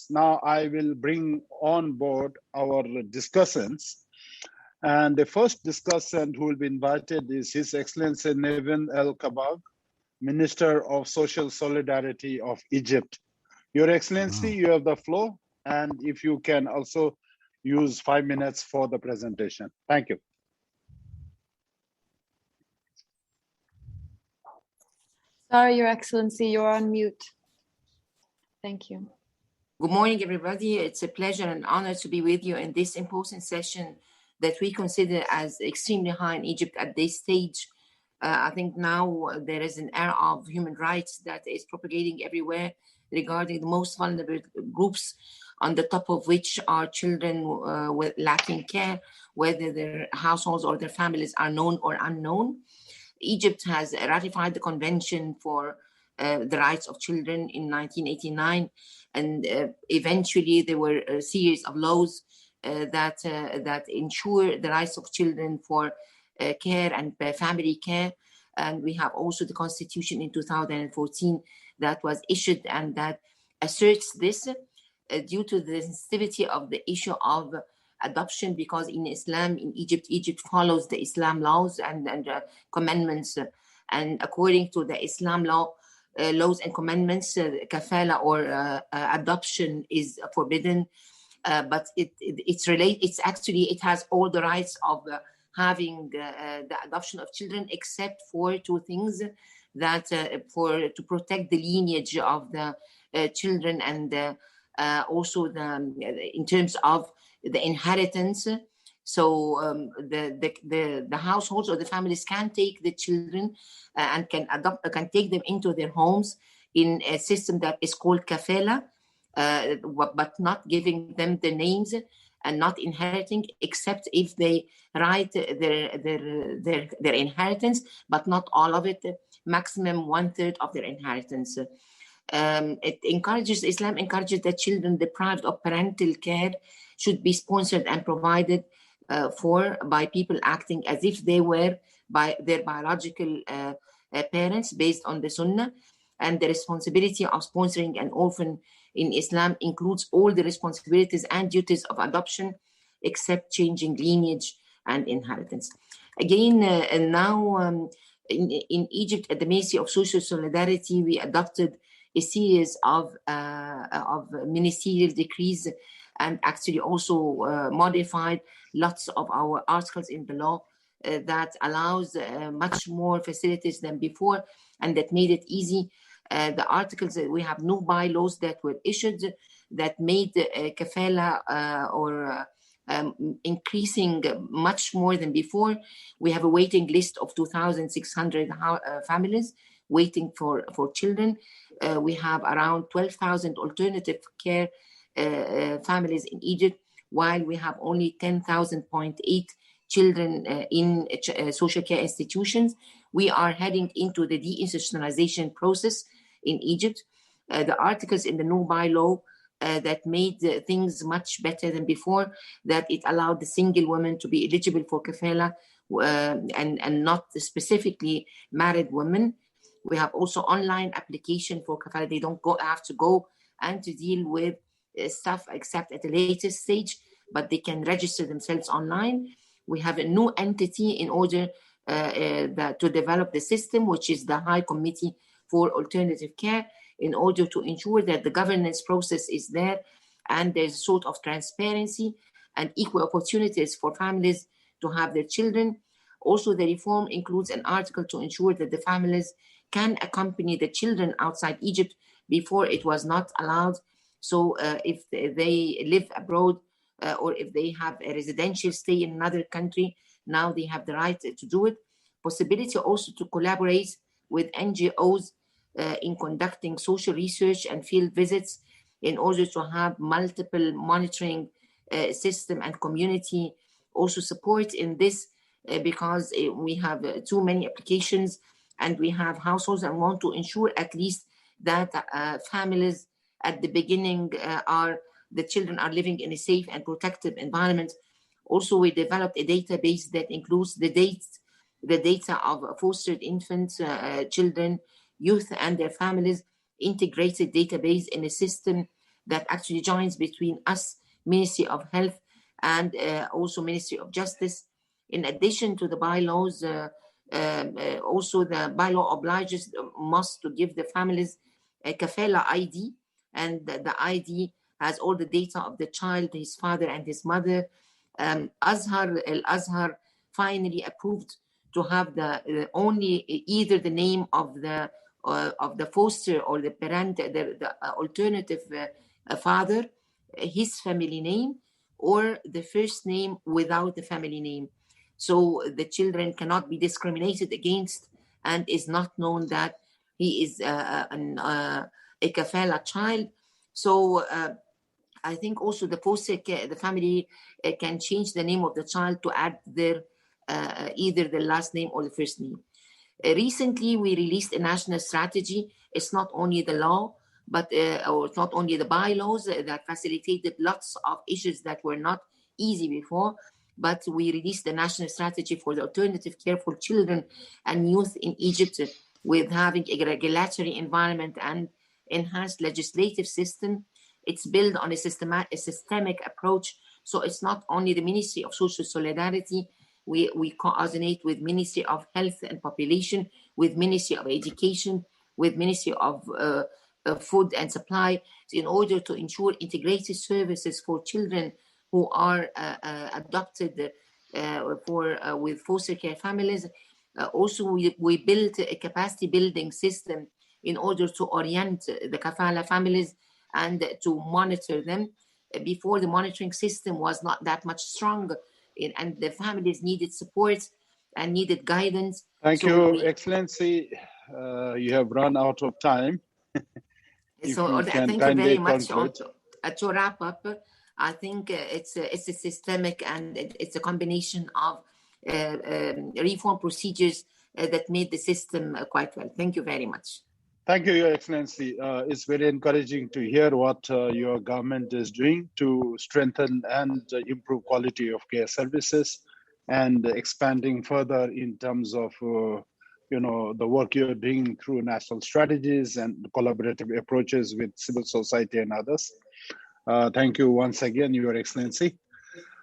Now I will bring on board our discussants. And the first discussant who will be invited is His Excellency Nevin El Kabag, Minister of Social Solidarity of Egypt. Your Excellency, you have the floor, and if you can also use 5 minutes for the presentation. Thank you. Sorry, Your Excellency, you're on mute. Thank you. Good morning, everybody. It's a pleasure and honor to be with you in this important session that we consider as extremely high in Egypt at this stage. I think now there is an era of human rights that is propagating everywhere regarding the most vulnerable groups, on the top of which are children with lacking care, whether their households or their families are known or unknown. Egypt has ratified the Convention for the Rights of Children in 1989, and eventually there were a series of laws that ensure the rights of children for care and family care. And we have also the Constitution in 2014 that was issued and that asserts this due to the sensitivity of the issue of adoption, because in Islam, in Egypt follows the Islam laws and commandments. And according to the Islam laws and commandments, kafala or adoption is forbidden. But it has all the rights of having the adoption of children, except for two things: that to protect the lineage of the children, and also in terms of the inheritance. So the households or the families can take the children and can take them into their homes in a system that is called kafala, but not giving them the names and not inheriting, except if they write their inheritance, but not all of it, maximum 1/3 of their inheritance. Islam encourages that children deprived of parental care should be sponsored and provided for by people acting as if they were by their biological parents, based on the Sunnah. And the responsibility of sponsoring an orphan in Islam includes all the responsibilities and duties of adoption, except changing lineage and inheritance. Again, and now in Egypt, at the Ministry of Social Solidarity, we adopted a series of ministerial decrees, and actually also modified lots of our articles in the law that allows much more facilities than before, and that made it easy. The articles that we have new bylaws that were issued that made kafala or increasing much more than before. We have a waiting list of 2,600 families waiting for children. We have around 12,000 alternative care families in Egypt, while we have only 10,000.8 children in social care institutions. We are heading into the deinstitutionalization process in Egypt. The articles in the new bylaw that made things much better than before, that it allowed the single women to be eligible for kafala and not specifically married women. We have also online application for kafala. They don't have to go and to deal with stuff except at a later stage, but they can register themselves online. We have a new entity in order to develop the system, which is the High Committee for Alternative Care, in order to ensure that the governance process is there and there's a sort of transparency and equal opportunities for families to have their children. Also, the reform includes an article to ensure that the families can accompany the children outside Egypt. Before, it was not allowed. So if they live abroad or if they have a residential stay in another country, now they have the right to do it. Possibility also to collaborate with NGOs in conducting social research and field visits in order to have multiple monitoring system and community also support in this because we have too many applications and we have households and want to ensure at least that families at the beginning the children are living in a safe and protective environment. Also, we developed a database that includes the data of fostered infants, children, youth, and their families, integrated database in a system that actually joins between us, Ministry of Health, and also Ministry of Justice. In addition to the bylaws, also the bylaw obliges must to give the families a kafala ID, and the ID has all the data of the child, his father and his mother. Al-Azhar finally approved to have the only either the name of the foster or the parent, the alternative father, his family name, or the first name without the family name. So the children cannot be discriminated against, and is not known that he is a kafala child. So I think also the foster care, the family can change the name of the child to add their either the last name or the first name. Recently, we released a national strategy. It's not only the law, but or it's not only the bylaws that facilitated lots of issues that were not easy before, but we released the national strategy for the alternative care for children and youth in Egypt, with having a regulatory environment and enhanced legislative system. It's built on a systemic approach. So it's not only the Ministry of Social Solidarity. We coordinate with Ministry of Health and Population, with Ministry of Education, with Ministry of Food and Supply, in order to ensure integrated services for children who are adopted with foster care families. Also, we built a capacity building system in order to orient the kafala families and to monitor them. Before, the monitoring system was not that much strong, and the families needed support and needed guidance. Thank you, Excellency. You have run out of time. So thank you very much. To wrap up, I think it's a systemic, and it's a combination of reform procedures that made the system quite well. Thank you very much. Thank you, Your Excellency. It's very encouraging to hear what your government is doing to strengthen and improve quality of care services, and expanding further in terms of the work you're doing through national strategies and collaborative approaches with civil society and others. Thank you once again, Your Excellency.